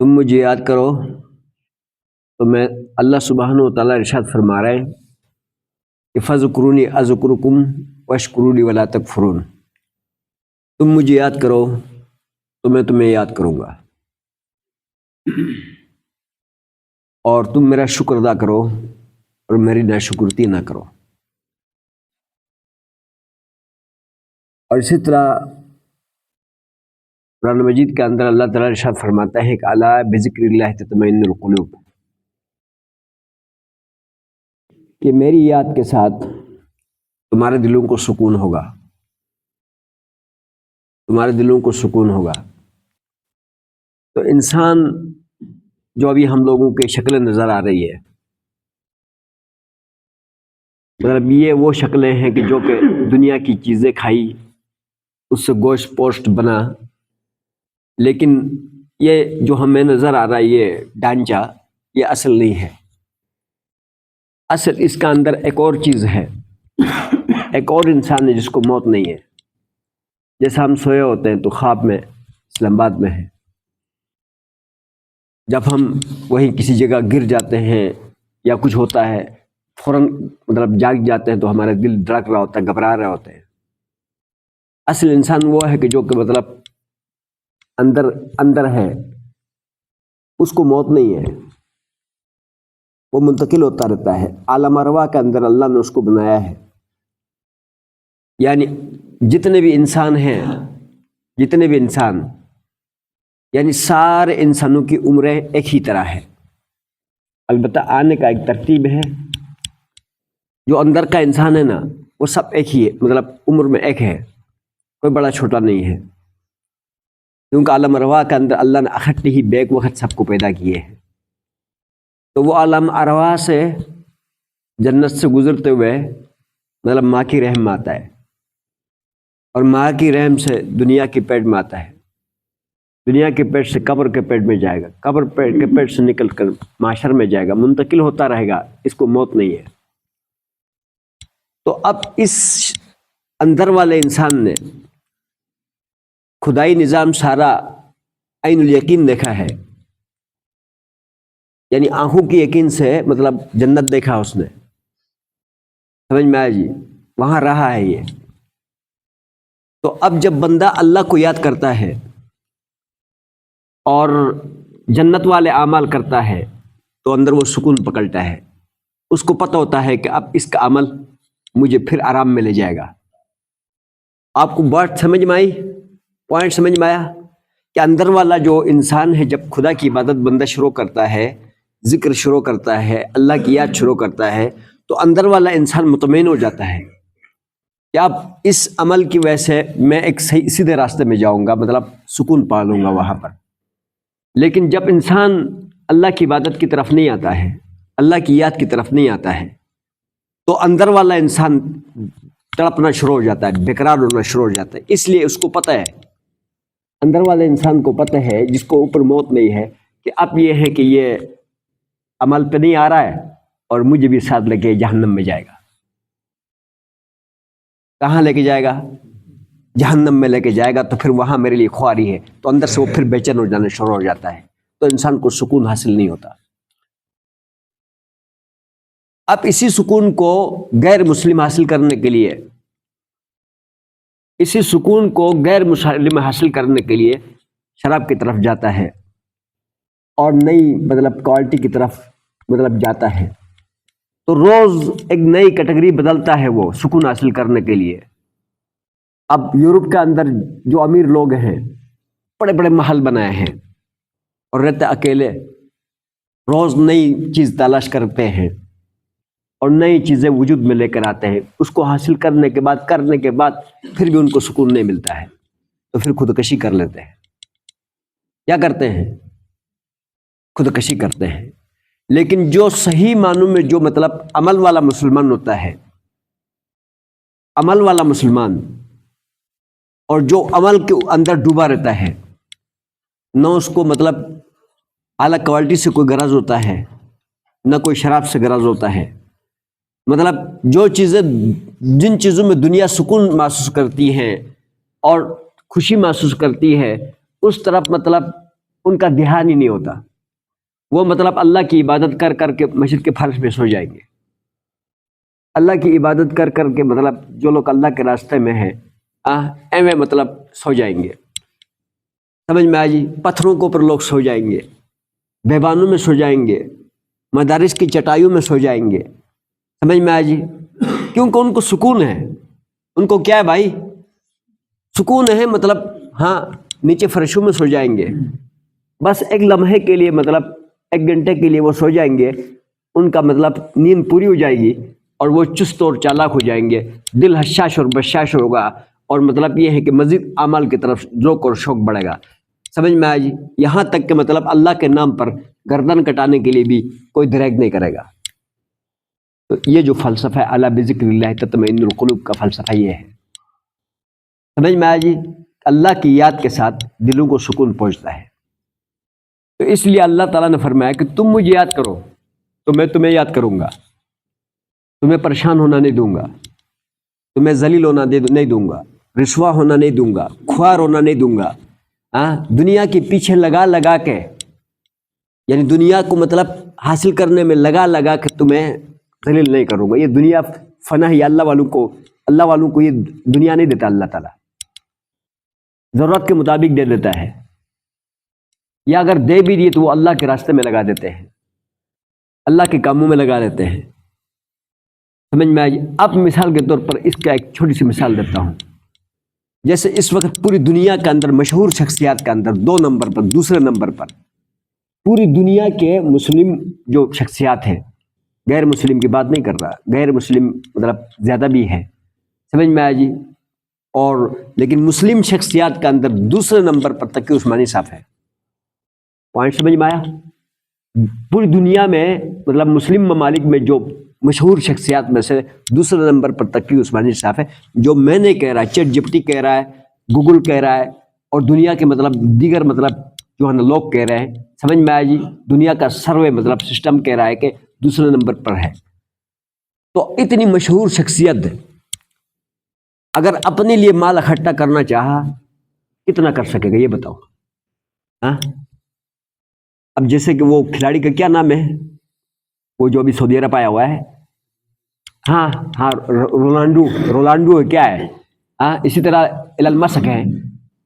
تم مجھے یاد کرو تو میں اللہ سبحانہ و تعالیٰ ارشاد فرما رہے ہیں کہ فذکرونی اذکرکم واشکرونی ولا تکفرون، تم مجھے یاد کرو تو میں تمہیں یاد کروں گا اور تم میرا شکر ادا کرو اور میری ناشکرتی نہ کرو۔ اور اسی طرح قرآن مجید کے اندر اللہ تعالیٰ ارشاد فرماتا ہے کہ الا بذکر اللہ تطمئن القلوب، کہ میری یاد کے ساتھ تمہارے دلوں کو سکون ہوگا، تمہارے دلوں کو سکون ہوگا۔ تو انسان جو ابھی ہم لوگوں کی شکلیں نظر آ رہی ہے، مطلب یہ وہ شکلیں ہیں کہ جو کہ دنیا کی چیزیں کھائی، اس سے گوشت پوشت بنا، لیکن یہ جو ہمیں نظر آ رہا ہے یہ ڈھانچہ یہ اصل نہیں ہے۔ اصل اس کا اندر ایک اور چیز ہے، ایک اور انسان ہے جس کو موت نہیں ہے۔ جیسا ہم سوئے ہوتے ہیں تو خواب میں اسلام آباد میں ہے، جب ہم وہیں کسی جگہ گر جاتے ہیں یا کچھ ہوتا ہے فوراً مطلب جاگ جاتے ہیں تو ہمارا دل دھڑک رہا ہوتا ہے، گھبرا رہے ہوتے ہیں۔ اصل انسان وہ ہے کہ جو کہ مطلب اندر ہے، اس کو موت نہیں ہے، وہ منتقل ہوتا رہتا ہے۔ عالم ارواح کے اندر اللہ نے اس کو بنایا ہے۔ یعنی جتنے بھی انسان ہیں، جتنے بھی انسان، یعنی سارے انسانوں کی عمریں ایک ہی طرح ہے، البتہ آنے کا ایک ترتیب ہے۔ جو اندر کا انسان ہے نا وہ سب ایک ہی ہے، مطلب عمر میں ایک ہے، کوئی بڑا چھوٹا نہیں ہے، کیونکہ عالم ارواح کے اندر اللہ نے اکٹھے ہی بیک وقت سب کو پیدا کیے ہیں۔ تو وہ عالم ارواح سے جنت سے گزرتے ہوئے مطلب ماں کی رحم میں آتا ہے، اور ماں کی رحم سے دنیا کے پیٹ میں آتا ہے، دنیا کے پیٹ سے قبر کے پیٹ میں جائے گا، قبر کے پیٹ سے نکل کر معاشر میں جائے گا، منتقل ہوتا رہے گا، اس کو موت نہیں ہے۔ تو اب اس اندر والے انسان نے خدائی نظام سارا عین الیقین دیکھا ہے، یعنی آنکھوں کی یقین سے مطلب جنت دیکھا اس نے، سمجھ میں آیا جی، وہاں رہا ہے یہ۔ تو اب جب بندہ اللہ کو یاد کرتا ہے اور جنت والے اعمال کرتا ہے تو اندر وہ سکون پکڑتا ہے، اس کو پتہ ہوتا ہے کہ اب اس کا عمل مجھے پھر آرام میں لے جائے گا۔ آپ کو بات سمجھ میں آئی، پوائنٹ سمجھ میں آیا کہ اندر والا جو انسان ہے جب خدا کی عبادت بندہ شروع کرتا ہے، ذکر شروع کرتا ہے، اللہ کی یاد شروع کرتا ہے، تو اندر والا انسان مطمئن ہو جاتا ہے کہ اب اس عمل کی وجہ سے میں ایک صحیح سیدھے راستے میں جاؤں گا، مطلب سکون پا لوں گا وہاں پر۔ لیکن جب انسان اللہ کی عبادت کی طرف نہیں آتا ہے، اللہ کی یاد کی طرف نہیں آتا ہے، تو اندر والا انسان تڑپنا شروع ہو جاتا ہے، بیقرار ہونا شروع ہو جاتا ہے۔ اس لیے اس کو پتہ ہے، اندر والے انسان کو پتہ ہے جس کو اوپر موت نہیں ہے، کہ اب یہ ہے کہ یہ عمل پہ نہیں آ رہا ہے اور مجھے بھی ساتھ لے کے جہنم میں جائے گا۔ کہاں لے کے جائے گا؟ جہنم میں لے کے جائے گا، تو پھر وہاں میرے لیے خواری ہے، تو اندر سے وہ پھر بے چین ہو جانا شروع ہو جاتا ہے، تو انسان کو سکون حاصل نہیں ہوتا۔ اب اسی سکون کو غیر مسلم حاصل کرنے کے لیے، اسی سکون کو غیر مسلم حاصل کرنے کے لیے شراب کی طرف جاتا ہے اور نئی مطلب کوالٹی کی طرف مطلب جاتا ہے، تو روز ایک نئی کیٹیگری بدلتا ہے وہ سکون حاصل کرنے کے لیے۔ اب یورپ کے اندر جو امیر لوگ ہیں بڑے بڑے محل بنائے ہیں اور رہتے اکیلے، روز نئی چیز تلاش کرتے ہیں اور نئی چیزیں وجود میں لے کر آتے ہیں، اس کو حاصل کرنے کے بعد پھر بھی ان کو سکون نہیں ملتا ہے، تو پھر خودکشی کر لیتے ہیں۔ کیا کرتے ہیں؟ خودکشی کرتے ہیں۔ لیکن جو صحیح معنوں میں جو مطلب عمل والا مسلمان ہوتا ہے، عمل والا مسلمان، اور جو عمل کے اندر ڈوبا رہتا ہے، نہ اس کو مطلب اعلیٰ کوالٹی سے کوئی غرض ہوتا ہے، نہ کوئی شراب سے غرض ہوتا ہے، مطلب جو چیزیں جن چیزوں میں دنیا سکون محسوس کرتی ہیں اور خوشی محسوس کرتی ہے، اس طرف مطلب ان کا دھیان ہی نہیں ہوتا. وہ مطلب اللہ کی عبادت کر کر کے مسجد کے فرش پہ سو جائیں گے. اللہ کی عبادت کر کر کے مطلب جو لوگ اللہ کے راستے میں ہیں ایویں مطلب سو جائیں گے. سمجھ میں آ جی. پتھروں کے اوپر لوگ سو جائیں گے، بیابانوں میں سو جائیں گے، مدارس کی چٹائیوں میں سو جائیں گے. سمجھ میں آ جی. کیونکہ ان کو سکون ہے. ان کو کیا ہے بھائی؟ سکون ہے. مطلب ہاں نیچے فرشوں میں سو جائیں گے. بس ایک لمحے کے لیے مطلب 1 گھنٹے کے لیے وہ سو جائیں گے. ان کا مطلب نیند پوری ہو جائے گی اور وہ چست اور چالاک ہو جائیں گے. دل حشاش اور بشاش ہوگا اور مطلب یہ ہے کہ مزید اعمال کی طرف ذوق اور شوق بڑھے گا. سمجھ میں آئی؟ یہاں تک کہ مطلب اللہ کے نام پر گردن کٹانے کے لیے بھی کوئی دریغ نہیں کرے گا. تو یہ جو فلسفہ ہے الا بذکر اللہ تطمئن القلوب کا فلسفہ یہ ہے. سمجھ میں آئی جی؟ اللہ کی یاد کے ساتھ دلوں کو سکون پہنچتا ہے. تو اس لیے اللہ تعالیٰ نے فرمایا کہ تم مجھے یاد کرو تو میں تمہیں یاد کروں گا. تمہیں پریشان ہونا نہیں دوں گا، تمہیں ذلیل ہونا نہیں دوں گا، رسوا ہونا نہیں دوں گا، خوار ہونا نہیں دوں گا. دنیا کے پیچھے لگا لگا کے، یعنی دنیا کو مطلب حاصل کرنے میں لگا لگا کے تمہیں ذلیل نہیں کروں گا. یہ دنیا فنا ہے. اللہ والوں کو یہ دنیا نہیں دیتا. اللہ تعالیٰ ضرورت کے مطابق دے دیتا ہے، یا اگر دے بھی دیے تو وہ اللہ کے راستے میں لگا دیتے ہیں، اللہ کے کاموں میں لگا دیتے ہیں. سمجھ میں آئی؟ اب مثال کے طور پر اس کا ایک چھوٹی سی مثال دیتا ہوں. جیسے اس وقت پوری دنیا کے اندر مشہور شخصیات کے اندر 2 نمبر پر، دوسرے نمبر پر پوری دنیا کے مسلم جو شخصیات ہیں، غیر مسلم کی بات نہیں کر رہا، غیر مسلم مطلب زیادہ بھی ہے. سمجھ میں آئی جی؟ اور لیکن مسلم شخصیات کے اندر دوسرے نمبر پر تقی عثمانی صاحب ہے. پوائنٹ سمجھ میں آیا؟ پوری دنیا میں مطلب مسلم ممالک میں جو مشہور شخصیات میں سے دوسرے نمبر پر تقی عثمانی صاحب ہے. جو میں نے کہہ رہا ہے، چیٹ جی پی ٹی کہہ رہا ہے، گوگل کہہ رہا ہے، اور دنیا کے مطلب دیگر مطلب جو ہے نا لوگ کہہ رہے ہیں. سمجھ میں آئے جی؟ دنیا کا سروے مطلب سسٹم کہہ رہا ہے کہ دوسرے نمبر پر ہے. تو اتنی مشہور شخصیت اگر اپنے لیے مال اکٹھا کرنا چاہا کتنا کر سکے گا یہ بتاؤ؟ اب جیسے کہ وہ کھلاڑی کا کیا نام ہے، وہ جو ابھی سعودی عرب آیا ہوا ہے، ہاں رونالڈو کیا ہے، اسی طرح ایلن مسک ہے.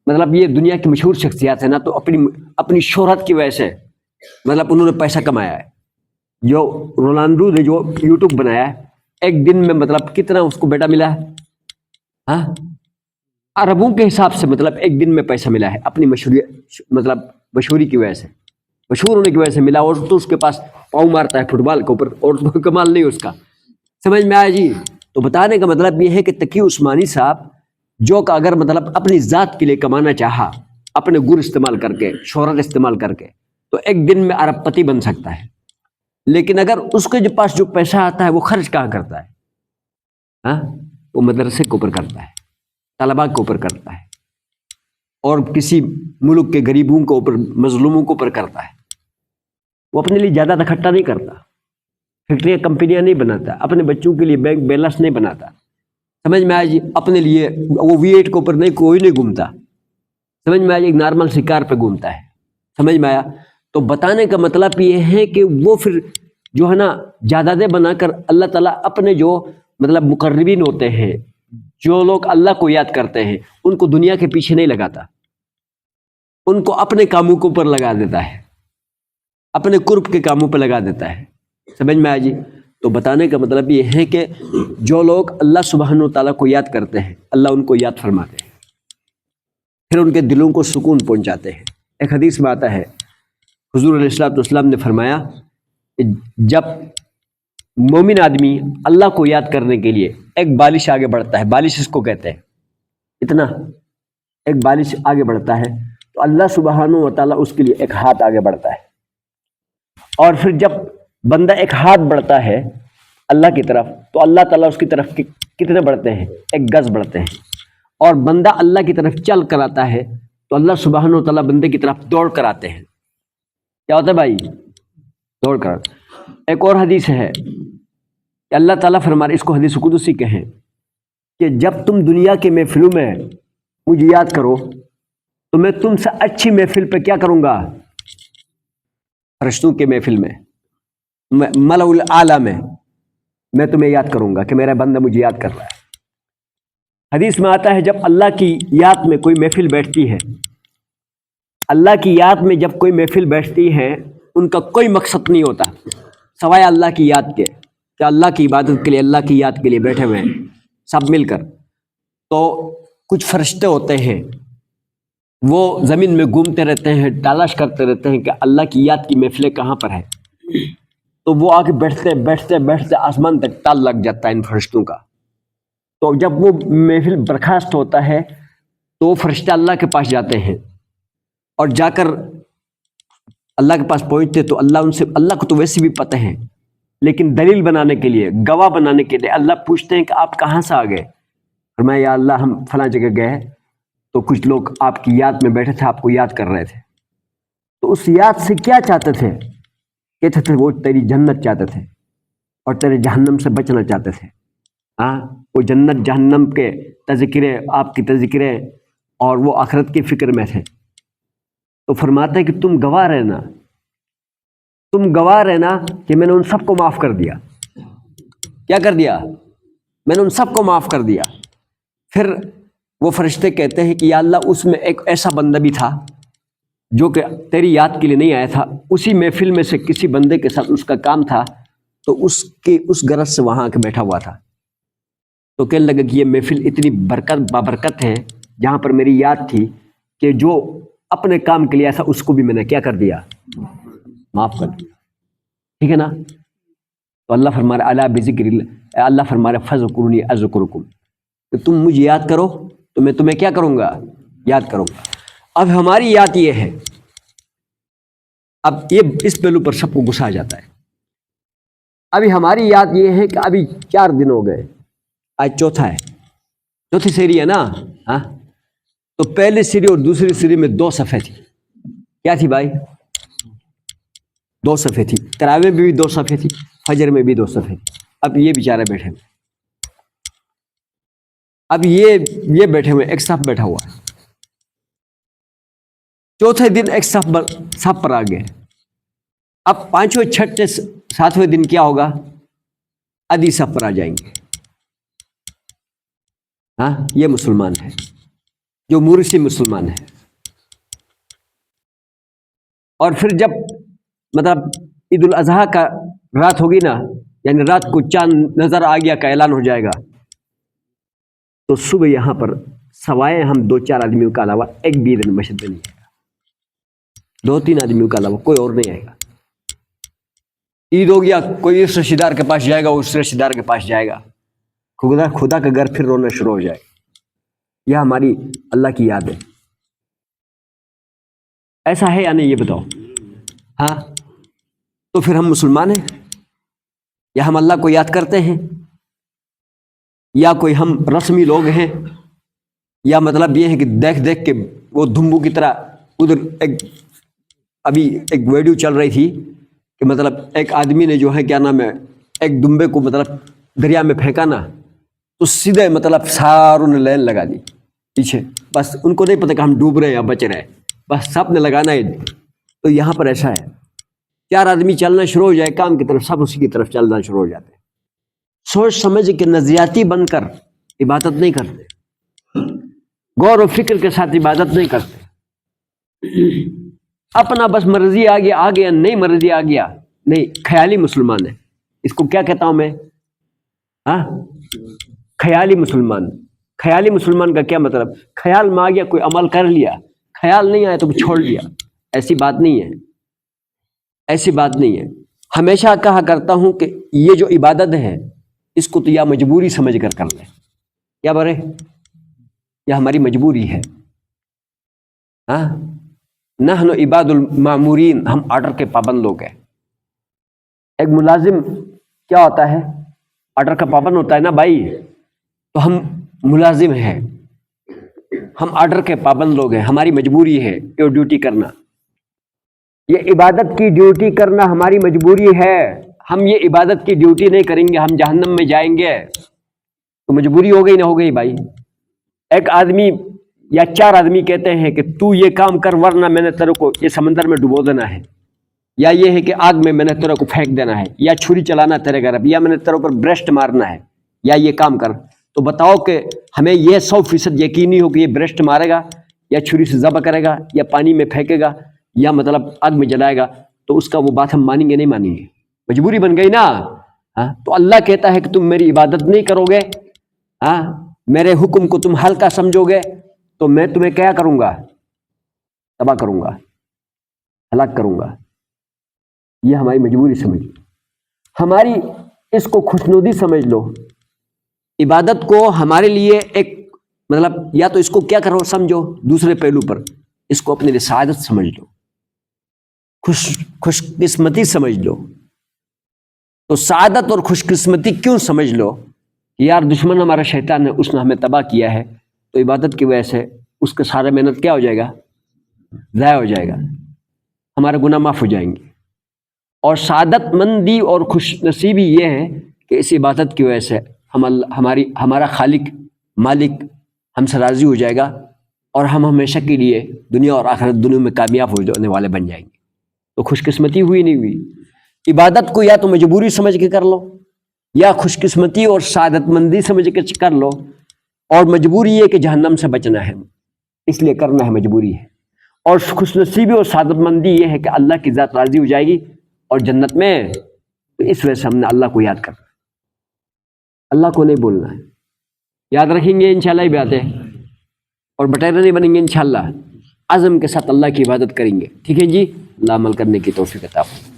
مطلب یہ دنیا کی مشہور شخصیات ہیں نا، تو اپنی شہرت کی وجہ سے مطلب انہوں نے پیسہ کمایا ہے. جو رونالڈو نے جو یوٹیوب بنایا ہے، ایک دن میں مطلب کتنا اس کو بیٹا ملا ہے، عربوں کے حساب سے مطلب ایک دن میں پیسہ ملا ہے اپنی مشہوری کی وجہ سے، مشہور ہونے کی وجہ سے ملا. اور تو اس کے پاس پاؤں مارتا ہے فٹ بال کے اوپر اور کوئی کمال نہیں اس کا. سمجھ میں آیا جی؟ تو بتانے کا مطلب یہ ہے کہ تقی عثمانی صاحب جو کہ اگر مطلب اپنی ذات کے لیے کمانا چاہا اپنے گر استعمال کر کے، شہرت استعمال کر کے، تو ایک دن میں ارب پتی بن سکتا ہے. لیکن اگر اس کے پاس جو پیسہ آتا ہے وہ خرچ کہاں کرتا ہے؟ وہ مدرسے کے اوپر کرتا ہے، طلباء کے اوپر کرتا ہے، اور کسی ملک کے غریبوں کے اوپر، مظلوموں کے اوپر کرتا ہے. وہ اپنے لیے زیادہ اکٹھا نہیں کرتا، فیکٹریاں کمپنیاں نہیں بناتا، اپنے بچوں کے لیے بینک بیلنس نہیں بناتا. سمجھ میں آئے جی؟ اپنے لیے وہ V8 کے اوپر کوئی نہیں گھومتا. سمجھ میں آئے؟ ایک نارمل سی کار پہ گھومتا ہے. سمجھ میں آیا؟ تو بتانے کا مطلب یہ ہے کہ وہ پھر جو ہے نا جائیدادیں بنا کر اللہ تعالیٰ اپنے جو مطلب مقربین ہوتے ہیں، جو لوگ اللہ کو یاد کرتے ہیں، ان کو دنیا کے پیچھے نہیں لگاتا، ان کو اپنے کاموں کے اوپر لگا دیتا ہے، اپنے قرب کے کاموں پہ لگا دیتا ہے. سمجھ میں آئے جی؟ تو بتانے کا مطلب یہ ہے کہ جو لوگ اللہ سبحانہ و تعالیٰ کو یاد کرتے ہیں، اللہ ان کو یاد فرماتے ہیں، پھر ان کے دلوں کو سکون پہنچاتے ہیں. ایک حدیث میں آتا ہے، حضور علیہ الصلوۃ والسلام نے فرمایا کہ جب مومن آدمی اللہ کو یاد کرنے کے لیے ایک بالش آگے بڑھتا ہے، بالش اس کو کہتے ہیں، اتنا ایک بالش آگے بڑھتا ہے، تو اللہ سبحانہ و تعالیٰ اس کے لیے ایک ہاتھ آگے بڑھتا ہے. اور پھر جب بندہ ایک ہاتھ بڑھتا ہے اللہ کی طرف، تو اللہ تعالیٰ اس کی طرف کتنے بڑھتے ہیں؟ 1 گز بڑھتے ہیں. اور بندہ اللہ کی طرف چل کر آتا ہے تو اللہ سبحانہ و تعالیٰ بندے کی طرف دوڑ کر آتے ہیں. کیا ہوتا ہے بھائی؟ دوڑ کر. ایک اور حدیث ہے کہ اللہ تعالیٰ فرماتے، اس کو حدیث قدسی کہیں، کہ جب تم دنیا کے محفلوں میں مجھے یاد کرو تو میں تم سے اچھی محفل پہ کیا کروں گا؟ فرشتوں کے محفل میں، ملأ الاعلیٰ میں تمہیں یاد کروں گا کہ میرا بندہ مجھے یاد کر رہا ہے۔ حدیث میں آتا ہے جب اللہ کی یاد میں کوئی محفل بیٹھتی ہے، اللہ کی یاد میں جب کوئی محفل بیٹھتی ہے، ان کا کوئی مقصد نہیں ہوتا سوائے اللہ کی یاد کے، کہ اللہ کی عبادت کے لیے، اللہ کی یاد کے لیے بیٹھے ہوئے ہیں سب مل کر۔ تو کچھ فرشتے ہوتے ہیں وہ زمین میں گھومتے رہتے ہیں، تلاش کرتے رہتے ہیں کہ اللہ کی یاد کی محفلیں کہاں پر ہے، تو وہ آ کے بیٹھتے بیٹھتے بیٹھتے آسمان تک تال لگ جاتا ہے ان فرشتوں کا۔ تو جب وہ محفل برخاست ہوتا ہے تو وہ فرشتے اللہ کے پاس جاتے ہیں، اور جا کر اللہ کے پاس پہنچتے تو اللہ ان سے، اللہ کو تو ویسے بھی پتہ ہے، لیکن دلیل بنانے کے لیے، گواہ بنانے کے لیے اللہ پوچھتے ہیں کہ آپ کہاں سے آ گئے؟ فرمایا یا اللہ ہم فلاں جگہ گئے تو کچھ لوگ آپ کی یاد میں بیٹھے تھے، آپ کو یاد کر رہے تھے۔ تو اس یاد سے کیا چاہتے تھے؟ کہتے تھے وہ تیری جنت چاہتے تھے اور تیرے جہنم سے بچنا چاہتے تھے۔ ہاں، وہ جنت جہنم کے تذکرے، آپ کی تذکرے اور وہ آخرت کی فکر میں تھے۔ تو فرماتے ہیں کہ تم گواہ رہنا، تم گواہ رہنا کہ میں نے ان سب کو معاف کر دیا۔ کیا کر دیا؟ میں نے ان سب کو معاف کر دیا۔ پھر وہ فرشتے کہتے ہیں کہ یا اللہ اس میں ایک ایسا بندہ بھی تھا جو کہ تیری یاد کے لیے نہیں آیا تھا، اسی محفل میں سے کسی بندے کے ساتھ اس کا کام تھا، تو اس کی اس غرض سے وہاں آ کے بیٹھا ہوا تھا۔ تو کہنے لگا کہ یہ محفل اتنی برکت بابرکت ہے، جہاں پر میری یاد تھی کہ جو اپنے کام کے لیے ایسا اس کو بھی میں نے کیا کر دیا؟ معاف کر دیا۔ ٹھیک ہے نا؟ تو اللہ فرما رہا الا بذکر اللہ، اللہ فرما رہا فذکرونی اذکرکم، کہ تم مجھے یاد کرو تو میں تمہیں کیا کروں گا؟ یاد کروں گا۔ اب ہماری یاد یہ ہے، اب یہ اس پہلو پر سب کو غصہ آ جاتا ہے۔ ابھی ہماری یاد یہ ہے کہ ابھی 4 دن ہو گئے، آج چوتھا ہے، چوتھی سیری ہے نا؟ ہاں، تو پہلی سیری اور دوسری سیری میں 2 صفحے تھی۔ کیا تھی بھائی؟ 2 صفحے تھی۔ تراویح میں بھی 2 صفحے تھی، فجر میں بھی 2 صفحے تھی۔ اب یہ بیچارے بیٹھے ہوئے، اب یہ بیٹھے ہوئے، ایک صف بیٹھا ہوا ہے۔ چوتھے دن ایک صف پر آ گئے۔ اب 5ویں 6ٹھے 7ویں دن کیا ہوگا؟ آدھی صف پر آ جائیں گے۔ ہاں، یہ مسلمان ہے جو مورثی مسلمان ہے۔ اور پھر جب مطلب عید الاضحیٰ کا رات ہوگی نا، یعنی رات کو چاند نظر آ گیا کا اعلان ہو جائے گا، تو صبح یہاں پر سوائے ہم 2-4 آدمیوں کا علاوہ ایک بھی دن مسجد میں نہیں آئے گا، 2-3 آدمیوں کا علاوہ کوئی اور نہیں آئے گا۔ عید ہو گیا، کوئی اس رشتہ دار کے پاس جائے گا، اس رشتہ دار کے پاس جائے گا، خدا کا گھر پھر رونا شروع ہو جائے گا۔ یہ ہماری اللہ کی یاد ہے۔ ایسا ہے یا نہیں یہ بتاؤ؟ ہاں، تو پھر ہم مسلمان ہیں یا ہم اللہ کو یاد کرتے ہیں، یا کوئی ہم رسمی لوگ ہیں، یا مطلب یہ ہے کہ دیکھ دیکھ کے وہ دھمبو کی طرح ادھر ابھی ایک ویڈیو چل رہی تھی کہ مطلب ایک آدمی نے جو ہے کیا نام ہے ایک دمبے کو مطلب دریا میں پھینکا نا، تو سیدھے مطلب ساروں نے لائن لگا دی پیچھے، بس ان کو نہیں پتہ کہ ہم ڈوب رہے ہیں یا بچ رہے ہیں، بس سب نے لگانا ہے۔ تو یہاں پر ایسا ہے، 4 آدمی چلنا شروع ہو جائے کام کی طرف، سب اسی کی طرف چلنا شروع ہو جاتے ہیں۔ سوچ سمجھ کے نظریاتی بن کر عبادت نہیں کرتے، غور و فکر کے ساتھ عبادت نہیں کرتے، اپنا بس مرضی آ گیا نہیں، مرضی آ گیا نہیں، خیالی مسلمان ہے۔ اس کو کیا کہتا ہوں میں؟ ہاں، خیالی مسلمان۔ خیالی مسلمان کا کیا مطلب؟ خیال میں آ گیا کوئی عمل کر لیا، خیال نہیں آیا تو چھوڑ دیا۔ ایسی بات نہیں ہے، ایسی بات نہیں ہے۔ ہمیشہ کہا کرتا ہوں کہ یہ جو عبادت ہے اس کو تو یا مجبوری سمجھ کر لیں، کیا برے، یہ ہماری مجبوری ہے۔ ہاں، نحن عباد المامورین، ہم آرڈر کے پابند لوگ ہیں۔ ایک ملازم کیا ہوتا ہے؟ آرڈر کا پابند ہوتا ہے نا بھائی، تو ہم ملازم ہیں، ہم آرڈر کے پابند لوگ ہیں، ہماری مجبوری ہے یہ ڈیوٹی کرنا، یہ عبادت کی ڈیوٹی کرنا ہماری مجبوری ہے۔ ہم یہ عبادت کی ڈیوٹی نہیں کریں گے ہم جہنم میں جائیں گے، تو مجبوری ہو گئی نہ ہو گئی بھائی؟ ایک آدمی یا 4 آدمی کہتے ہیں کہ تو یہ کام کر ورنہ میں نے تیرے کو یہ سمندر میں ڈبو دینا ہے، یا یہ ہے کہ آگ میں نے تیرے کو پھینک دینا ہے، یا چھری چلانا تیرے گھر، یا میں نے تیرے اوپر برسٹ مارنا ہے، یا یہ کام کر، تو بتاؤ کہ ہمیں یہ 100% یقینی ہو کہ یہ برسٹ مارے گا، یا چھری سے ذبح کرے گا، یا پانی میں پھینکے گا، یا مطلب آگ میں جلائے گا، تو اس کا وہ بات ہم مانیں گے نہیں مانیں گے؟ مجبوری بن گئی نا۔ ہاں، تو اللہ کہتا ہے کہ تم میری عبادت نہیں کرو گے، ہاں، میرے حکم کو تم ہلکا سمجھو گے، تو میں تمہیں کیا کروں گا؟ تباہ کروں گا، ہلاک کروں گا۔ یہ ہماری مجبوری سمجھ لو، ہماری اس کو خوشنودی سمجھ لو۔ عبادت کو ہمارے لیے ایک مطلب یا تو اس کو کیا کرو سمجھو دوسرے پہلو پر، اس کو اپنے لیے سعادت سمجھ لو، خوش قسمتی سمجھ لو۔ تو سعادت اور خوش قسمتی کیوں سمجھ لو؟ یار دشمن ہمارا شیطان ہے، اس نے ہمیں تباہ کیا ہے، تو عبادت کی وجہ سے اس کا سارا محنت کیا ہو جائے گا؟ ضائع ہو جائے گا، ہمارے گناہ معاف ہو جائیں گے۔ اور سعادت مندی اور خوش نصیبی یہ ہے کہ اس عبادت کی وجہ سے ہمارا خالق مالک ہم سے راضی ہو جائے گا، اور ہم ہمیشہ کے لیے دنیا اور آخرت دونوں میں کامیاب ہو جانے والے بن جائیں گے۔ تو خوش قسمتی ہوئی نہیں ہوئی؟ عبادت کو یا تو مجبوری سمجھ کے کر لو، یا خوش قسمتی اور سعادت مندی سمجھ کے کر لو۔ اور مجبوری یہ کہ جہنم سے بچنا ہے، اس لیے کرنا ہے، مجبوری ہے۔ اور خوش نصیبی اور سعادت مندی یہ ہے کہ اللہ کی ذات راضی ہو جائے گی اور جنت میں، تو اس وجہ سے ہم نے اللہ کو یاد کرنا، اللہ کو نہیں بولنا ہے۔ یاد رکھیں گے انشاءاللہ یہ باتیں، اور بٹیرے نہیں بنیں گے انشاءاللہ، عزم کے ساتھ اللہ کی عبادت کریں گے، ٹھیک ہے جی؟ اللہ عمل کرنے کی توفیق عطا فرمائے۔